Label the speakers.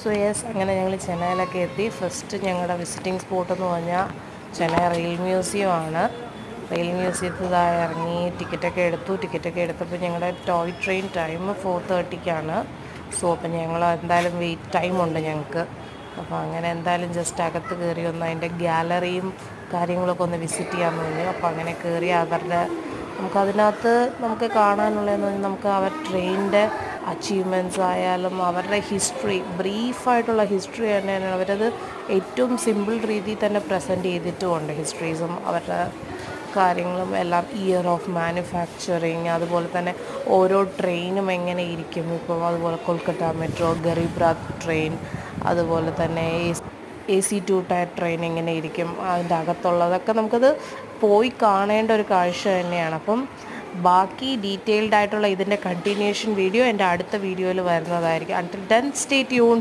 Speaker 1: So yes, അങ്ങനെ ഞങ്ങൾ ചെന്നൈയിലൊക്കെ എത്തി. ഫസ്റ്റ് ഞങ്ങളുടെ വിസിറ്റിംഗ് സ്പോട്ട് എന്ന് പറഞ്ഞാൽ ചെന്നൈ റെയിൽ മ്യൂസിയം ആണ്. റെയിൽ മ്യൂസിയത്തിൽ ഇതായി ഇറങ്ങി ടിക്കറ്റൊക്കെ എടുത്തപ്പോൾ ഞങ്ങളുടെ ടോയ് ട്രെയിൻ ടൈം 4:30 സോ അപ്പം ഞങ്ങൾ എന്തായാലും വെയിറ്റ് ടൈമുണ്ട് ഞങ്ങൾക്ക്. അപ്പോൾ അങ്ങനെ എന്തായാലും ജസ്റ്റ് അകത്ത് കയറി ഒന്ന് അതിൻ്റെ ഗാലറിയും കാര്യങ്ങളൊക്കെ ഒന്ന് വിസിറ്റ് ചെയ്യാമെന്ന് പറഞ്ഞു. അപ്പോൾ അങ്ങനെ കയറി നമുക്കതിനകത്ത് നമുക്ക് കാണാനുള്ളതെന്ന് പറഞ്ഞാൽ നമുക്ക് അവർ ട്രെയിനിൻ്റെ അച്ചീവ്മെൻറ്റ്സ് ആയാലും അവരുടെ ഹിസ്റ്ററി, ബ്രീഫായിട്ടുള്ള ഹിസ്റ്ററി തന്നെയാണ് അവരത് ഏറ്റവും സിമ്പിൾ രീതിയിൽ തന്നെ പ്രസൻറ്റ് ചെയ്തിട്ടുമുണ്ട്. ഹിസ്റ്ററീസും അവരുടെ കാര്യങ്ങളും എല്ലാം, ഇയർ ഓഫ് മാനുഫാക്ചറിങ്, അതുപോലെ തന്നെ ഓരോ ട്രെയിനും എങ്ങനെ ഇരിക്കും. ഇപ്പോൾ അതുപോലെ കൊൽക്കത്ത മെട്രോ, ഗരീബ് രാത്ത് ട്രെയിൻ, അതുപോലെ തന്നെ AC2 ടയർ ട്രെയിൻ എങ്ങനെ ഇരിക്കും, അതിൻ്റെ അകത്തുള്ളതൊക്കെ നമുക്കത് പോയി കാണേണ്ട ഒരു കാഴ്ച തന്നെയാണ്. അപ്പം ബാക്കി ഡീറ്റെയിൽഡ് ആയിട്ടുള്ള ഇതിൻ്റെ കണ്ടിന്യൂഷൻ വീഡിയോ എൻ്റെ അടുത്ത വീഡിയോയിൽ വരുന്നതായിരിക്കും. Until then stay tune.